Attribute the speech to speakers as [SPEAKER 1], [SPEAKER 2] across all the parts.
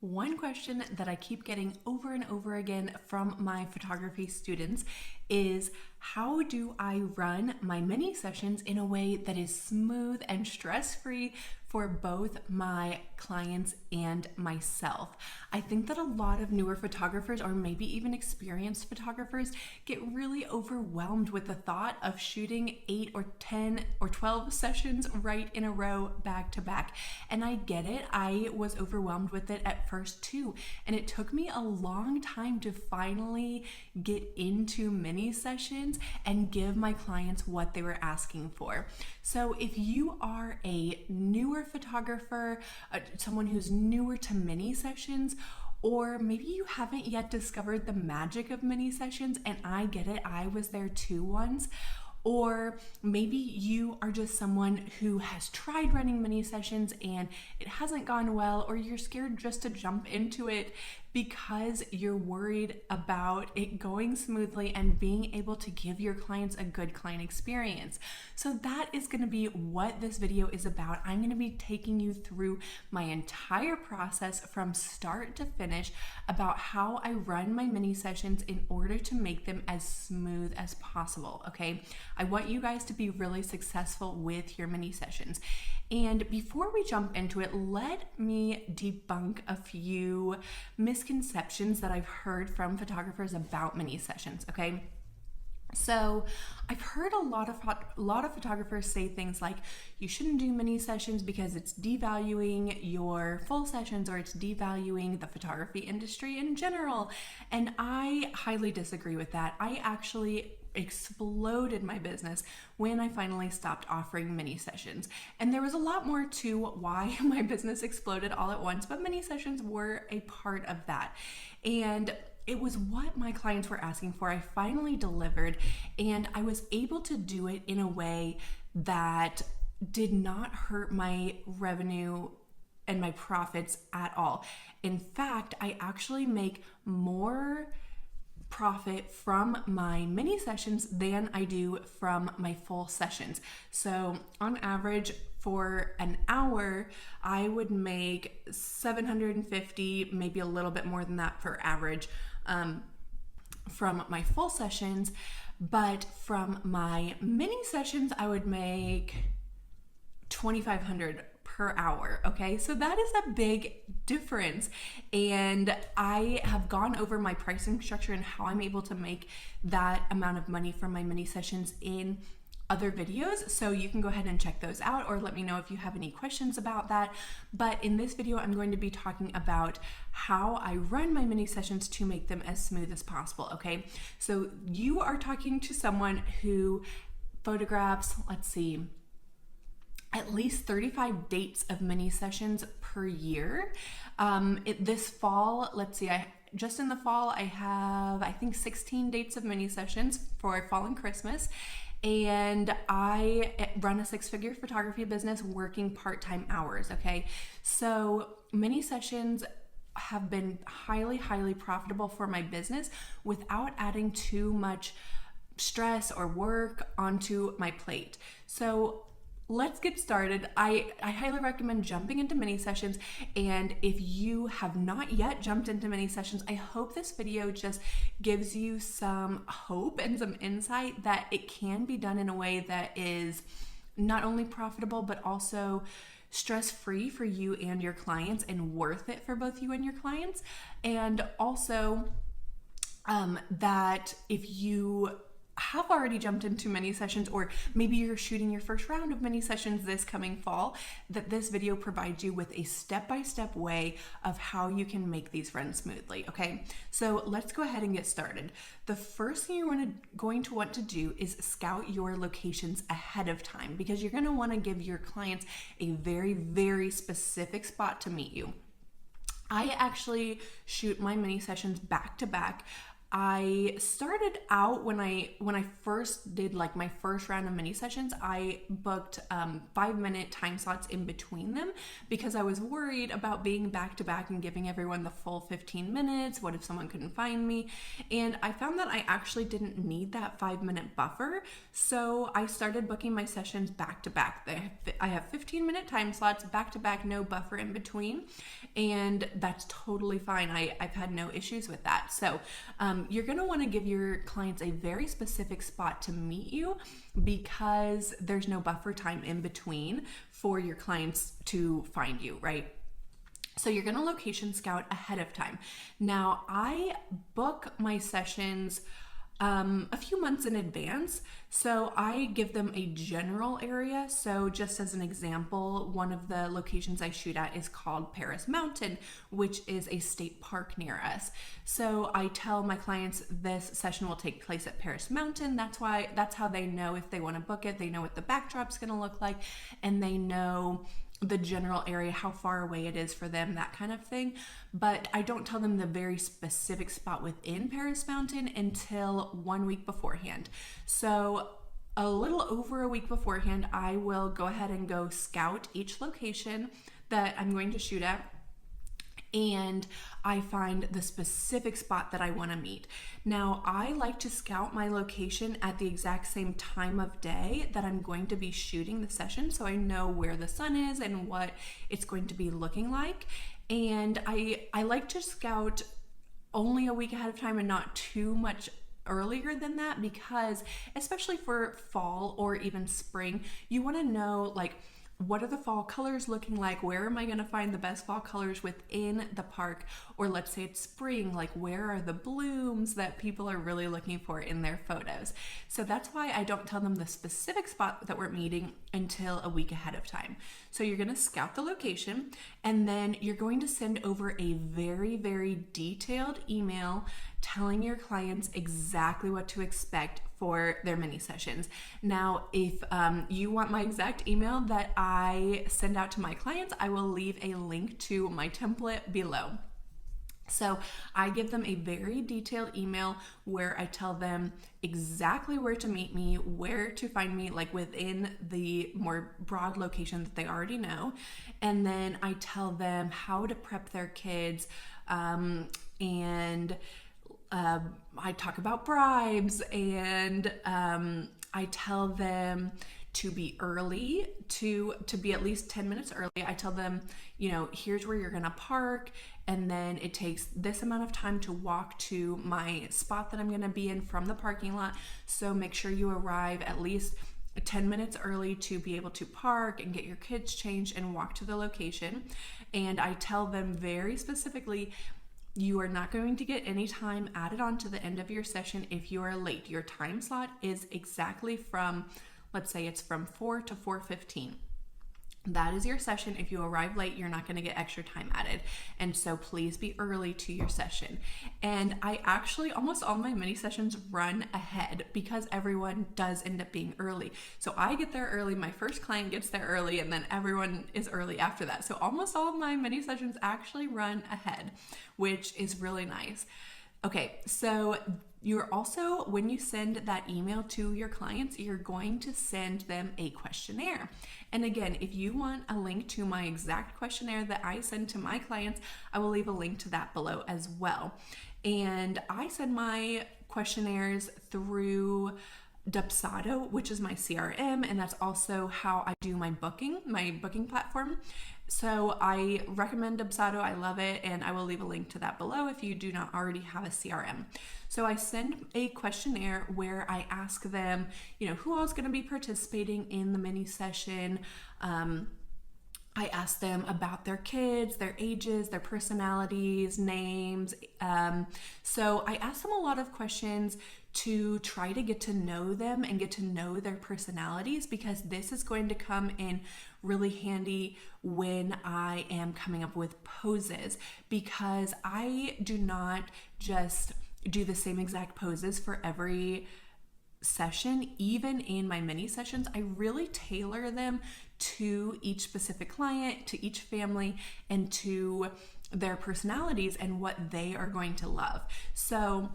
[SPEAKER 1] One question that I keep getting over and over again from my photography students is, how do I run my mini sessions in a way that is smooth and stress-free for both my clients and myself? I think that a lot of newer photographers, or maybe even experienced photographers, get really overwhelmed with the thought of shooting 8 or 10 or 12 sessions right in a row back to back. And I get it. I was overwhelmed with it at first too. And it took me a long time to finally get into mini sessions and give my clients what they were asking for. So if you are a newer photographer, someone who's newer to mini sessions, or maybe you haven't yet discovered the magic of mini sessions, and I get it, I was there too once. Or maybe you are just someone who has tried running mini sessions and it hasn't gone well, or you're scared just to jump into it because you're worried about it going smoothly and being able to give your clients a good client experience. So that is going to be what this video is about. I'm going to be taking you through my entire process from start to finish about how I run my mini sessions in order to make them as smooth as possible, okay? I want you guys to be really successful with your mini sessions. And before we jump into it, let me debunk a few misconceptions that I've heard from photographers about mini sessions, okay? So I've heard a lot of photographers say things like, you shouldn't do mini sessions because it's devaluing your full sessions, or it's devaluing the photography industry in general. And I highly disagree with that. I actually exploded my business when I finally stopped offering mini sessions. And there was a lot more to why my business exploded all at once, but mini sessions were a part of that. And it was what my clients were asking for. I finally delivered, and I was able to do it in a way that did not hurt my revenue and my profits at all. In fact, I actually make more profit from my mini sessions than I do from my full sessions. So on average, for an hour, I would make $750, maybe a little bit more than that for average, from my full sessions. But from my mini sessions, I would make $2,500 per hour, okay? So that is a big difference. And I have gone over my pricing structure and how I'm able to make that amount of money from my mini sessions in other videos, so you can go ahead and check those out, or let me know if you have any questions about that. But in this video, I'm going to be talking about how I run my mini sessions to make them as smooth as possible, okay? So you are talking to someone who photographs, let's see, at least 35 dates of mini sessions per year. This fall, let's see, just in the fall, I have, I think, 16 dates of mini sessions for fall and Christmas. And I run a 6-figure photography business working part-time hours, okay? So mini sessions have been highly, highly profitable for my business without adding too much stress or work onto my plate. So let's get started. I highly recommend jumping into mini sessions. And if you have not yet jumped into mini sessions, I hope this video just gives you some hope and some insight that it can be done in a way that is not only profitable, but also stress-free for you and your clients, and worth it for both you and your clients. And also that if you have already jumped into mini sessions, or maybe you're shooting your first round of mini sessions this coming fall, that this video provides you with a step-by-step way of how you can make these run smoothly, okay? So let's go ahead and get started. The first thing you're going to want to do is scout your locations ahead of time, because you're gonna wanna give your clients a very, very specific spot to meet you. I actually shoot my mini sessions back to back. I started out when I first did like my first round of mini sessions, I booked 5-minute time slots in between them because I was worried about being back to back and giving everyone the full 15 minutes. What if someone couldn't find me? And I found that I actually didn't need that 5-minute buffer. So I started booking my sessions back to back. I have 15-minute time slots back to back, no buffer in between. And that's totally fine. I've had no issues with that. So you're going to want to give your clients a very specific spot to meet you because there's no buffer time in between for your clients to find you, right? So you're going to location scout ahead of time. Now, I book my sessions a few months in advance. So I give them a general area. So just as an example, one of the locations I shoot at is called Paris Mountain, which is a state park near us. So I tell my clients this session will take place at Paris Mountain. That's how they know if they want to book it. They know what the backdrop's going to look like, and they know the general area, how far away it is for them, that kind of thing. But I don't tell them the very specific spot within Paris Mountain until 1 week beforehand. So a little over a week beforehand, I will go ahead and go scout each location that I'm going to shoot at, and I find the specific spot that I want to meet. Now, I like to scout my location at the exact same time of day that I'm going to be shooting the session, so I know where the sun is and what it's going to be looking like. And I like to scout only a week ahead of time and not too much earlier than that, because especially for fall or even spring, you want to know, like, what are the fall colors looking like? Where am I going to find the best fall colors within the park? Or let's say it's spring, like where are the blooms that people are really looking for in their photos? So that's why I don't tell them the specific spot that we're meeting until a week ahead of time. So you're going to scout the location, and then you're going to send over a very, very detailed email telling your clients exactly what to expect for their mini sessions. Now, if you want my exact email that I send out to my clients, I will leave a link to my template below. So I give them a very detailed email where I tell them exactly where to meet me, where to find me, like within the more broad location that they already know. And then I tell them how to prep their kids, and I talk about bribes, and I tell them to be early, to be at least 10 minutes early. I tell them, here's where you're gonna park, and then it takes this amount of time to walk to my spot that I'm gonna be in from the parking lot. So make sure you arrive at least 10 minutes early to be able to park and get your kids changed and walk to the location. And I tell them very specifically, you are not going to get any time added on to the end of your session if you are late. Your time slot is exactly from, let's say it's from 4 to 4:15. That is your session. If you arrive late, you're not going to get extra time added. And so please be early to your session. And I actually, almost all my mini sessions run ahead because everyone does end up being early. So I get there early, my first client gets there early, and then everyone is early after that. So almost all of my mini sessions actually run ahead, which is really nice. Okay, so you're also, when you send that email to your clients, you're going to send them a questionnaire. And again, if you want a link to my exact questionnaire that I send to my clients, I will leave a link to that below as well. And I send my questionnaires through Dubsado, which is my CRM, and that's also how I do my booking platform. So I recommend Dubsado. I love it, and I will leave a link to that below if you do not already have a CRM. So I send a questionnaire where I ask them, who all is going to be participating in the mini session. I ask them about their kids, their ages, their personalities, names. So I ask them a lot of questions to try to get to know them and get to know their personalities, because this is going to come in really handy when I am coming up with poses, because I do not just do the same exact poses for every session. Even in my mini sessions, I really tailor them to each specific client, to each family, and to their personalities and what they are going to love. So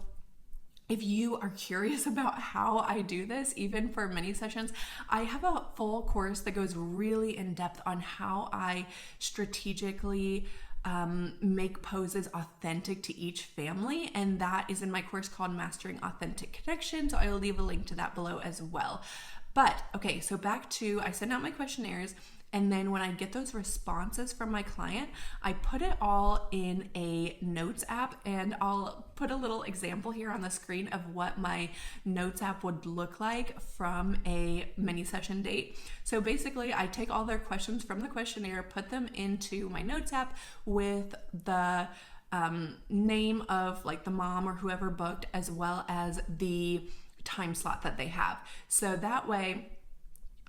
[SPEAKER 1] If you are curious about how I do this, even for mini sessions, I have a full course that goes really in depth on how I strategically make poses authentic to each family, and that is in my course called Mastering Authentic Connection. So I will leave a link to that below as well. But okay, so back to, I send out my questionnaires, and then when I get those responses from my client, I put it all in a notes app, and I'll put a little example here on the screen of what my notes app would look like from a mini session date. So basically, I take all their questions from the questionnaire, put them into my notes app with the name of like the mom or whoever booked, as well as the time slot that they have. So that way,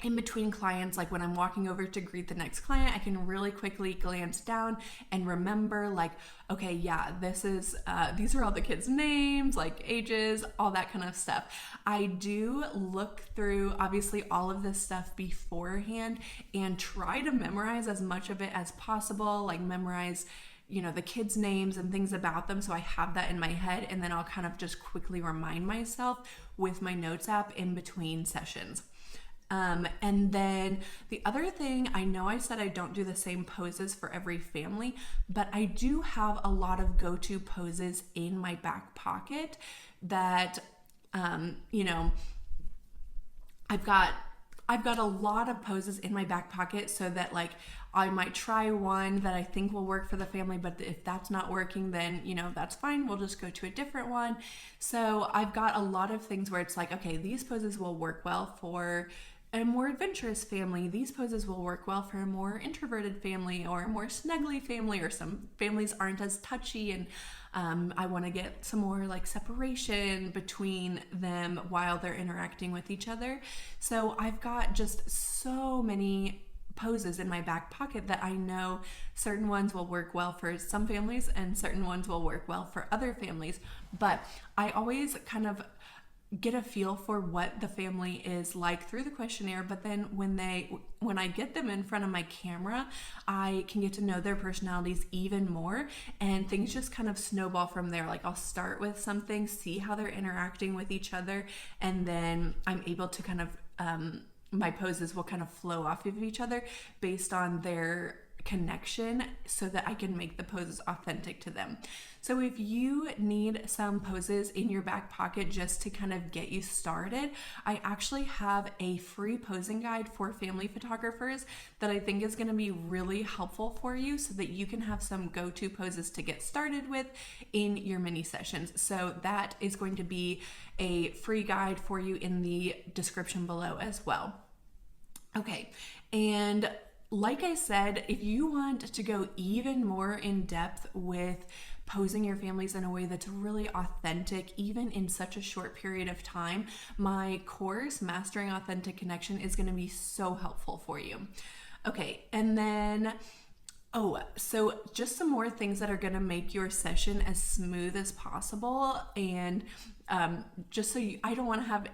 [SPEAKER 1] in between clients, like when I'm walking over to greet the next client, I can really quickly glance down and remember like, okay, yeah, this is, these are all the kids' names, like ages, all that kind of stuff. I do look through obviously all of this stuff beforehand and try to memorize as much of it as possible, like memorize the kids' names and things about them, so I have that in my head, and then I'll kind of just quickly remind myself with my notes app in between sessions. And then the other thing, I know I said I don't do the same poses for every family, but I do have a lot of go-to poses in my back pocket that, I've got a lot of poses in my back pocket, so that like I might try one that I think will work for the family, but if that's not working, then that's fine, we'll just go to a different one. So I've got a lot of things where it's like, okay, these poses will work well for a more adventurous family. These poses will work well for a more introverted family or a more snuggly family, or some families aren't as touchy and I want to get some more like separation between them while they're interacting with each other. So I've got just so many poses in my back pocket that I know certain ones will work well for some families and certain ones will work well for other families. But I always kind of get a feel for what the family is like through the questionnaire, but then when I get them in front of my camera, I can get to know their personalities even more, and things just kind of snowball from there. Like I'll start with something, see how they're interacting with each other, and then I'm able to kind of my poses will kind of flow off of each other based on their connection, so that I can make the poses authentic to them. So if you need some poses in your back pocket just to kind of get you started, I actually have a free posing guide for family photographers that I think is going to be really helpful for you, so that you can have some go-to poses to get started with in your mini sessions. So that is going to be a free guide for you in the description below as well. Okay, and like I said, if you want to go even more in depth with posing your families in a way that's really authentic, even in such a short period of time, my course, Mastering Authentic Connection, is going to be so helpful for you. Okay, and then so just some more things that are going to make your session as smooth as possible, and just so I don't want to have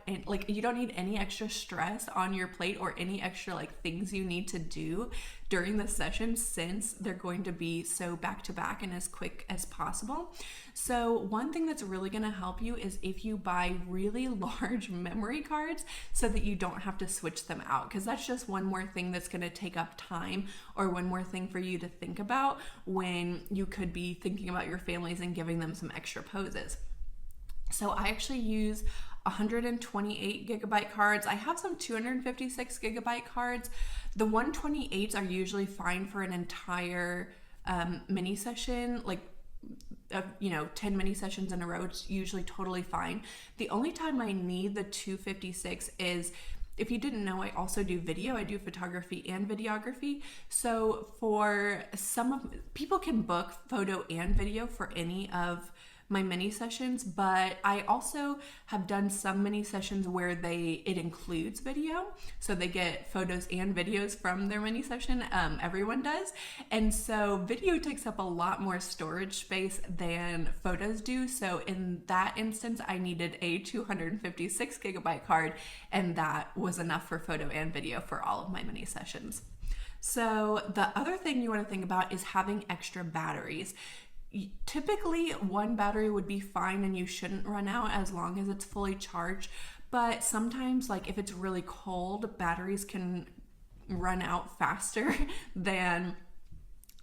[SPEAKER 1] you don't need any extra stress on your plate or any extra like things you need to do during the session, since they're going to be so back to back and as quick as possible. So one thing that's really going to help you is if you buy really large memory cards, so that you don't have to switch them out, because that's just one more thing that's going to take up time, or one more thing for you to think about when you could be thinking about your families and giving them some extra poses. So I actually use 128 gigabyte cards. I have some 256 gigabyte cards. The 128s are usually fine for an entire mini session, 10 mini sessions in a row. It's usually totally fine. The only time I need the 256 is, if you didn't know, I also do video. I do photography and videography. So for people can book photo and video for any of my mini sessions, but I also have done some mini sessions where it includes video, so they get photos and videos from their mini session. Everyone does, and so video takes up a lot more storage space than photos do. So in that instance, I needed a 256 gigabyte card, and that was enough for photo and video for all of my mini sessions. So the other thing you want to think about is having extra batteries. typically one battery would be fine and you shouldn't run out as long as it's fully charged. But sometimes, like if it's really cold, batteries can run out faster than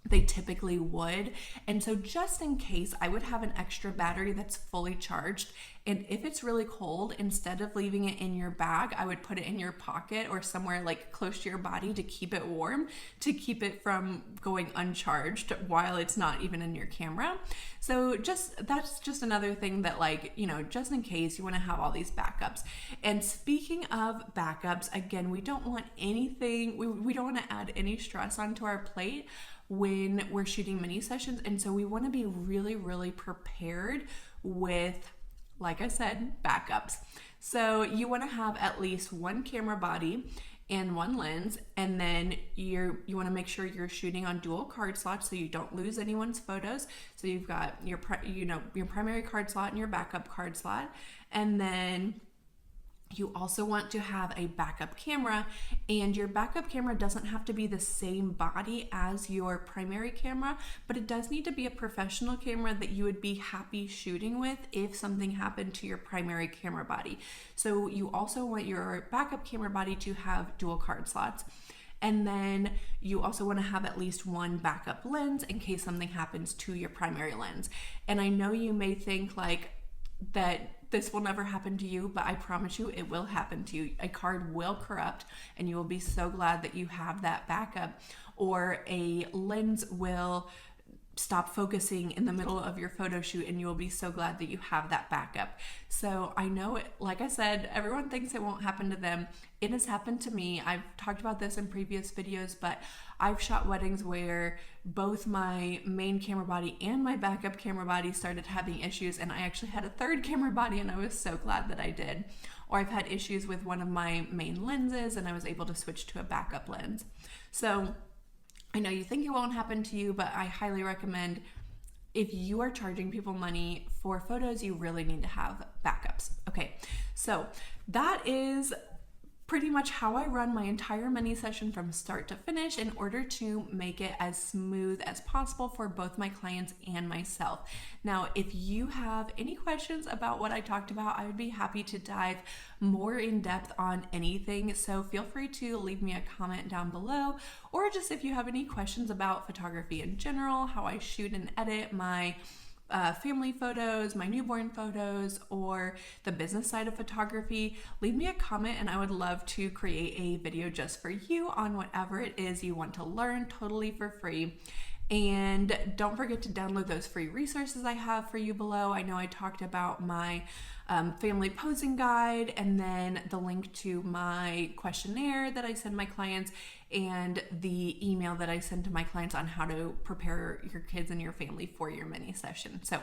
[SPEAKER 1] they typically would. And so just in case, I would have an extra battery that's fully charged. And if it's really cold, instead of leaving it in your bag, I would put it in your pocket or somewhere like close to your body to keep it warm, to keep it from going uncharged while it's not even in your camera. So that's just another thing that, like, you know, just in case, you want to have all these backups. And speaking of backups, again, we don't want anything, we don't want to add any stress onto our plate when we're shooting mini sessions. And so we want to be really, really prepared with, like I said, backups. So you want to have at least one camera body and one lens, and then you want to make sure you're shooting on dual card slots so you don't lose anyone's photos. So you've got your primary card slot and your backup card slot, and then you also want to have a backup camera, and your backup camera doesn't have to be the same body as your primary camera, but it does need to be a professional camera that you would be happy shooting with if something happened to your primary camera body. So you also want your backup camera body to have dual card slots. And then you also want to have at least one backup lens in case something happens to your primary lens. And I know you may think like that this will never happen to you, but I promise you it will happen to you. A card will corrupt and you will be so glad that you have that backup, or a lens will stop focusing in the middle of your photo shoot and you will be so glad that you have that backup. So I know, like I said, everyone thinks it won't happen to them. It has happened to me. I've talked about this in previous videos, but I've shot weddings where both my main camera body and my backup camera body started having issues, and I actually had a third camera body, and I was so glad that I did. Or I've had issues with one of my main lenses and I was able to switch to a backup lens. So I know you think it won't happen to you, but I highly recommend, if you are charging people money for photos, you really need to have backups. Okay, so that is pretty much how I run my entire mini session from start to finish in order to make it as smooth as possible for both my clients and myself. Now, if you have any questions about what I talked about, I would be happy to dive more in depth on anything. So feel free to leave me a comment down below, or just if you have any questions about photography in general, how I shoot and edit my family photos, my newborn photos, or the business side of photography, leave me a comment and I would love to create a video just for you on whatever it is you want to learn, totally for free. And don't forget to download those free resources I have for you below. I know I talked about my family posing guide, and then the link to my questionnaire that I send my clients, and the email that I send to my clients on how to prepare your kids and your family for your mini session. So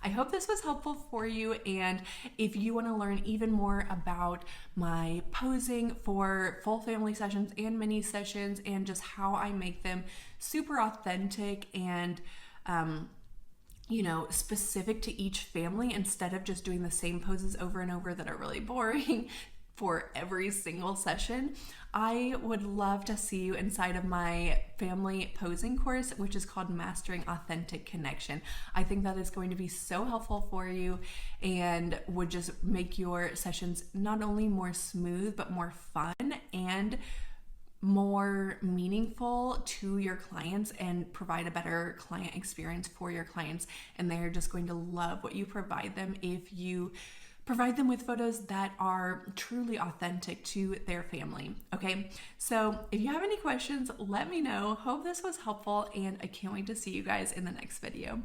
[SPEAKER 1] I hope this was helpful for you. And if you want to learn even more about my posing for full family sessions and mini sessions, and just how I make them super authentic and specific to each family, instead of just doing the same poses over and over that are really boring for every single session, I would love to see you inside of my family posing course, which is called Mastering Authentic Connection. I think that is going to be so helpful for you and would just make your sessions not only more smooth, but more fun and more meaningful to your clients, and provide a better client experience for your clients. And they're just going to love what you provide them if you provide them with photos that are truly authentic to their family. Okay, so if you have any questions, let me know. Hope this was helpful, and I can't wait to see you guys in the next video.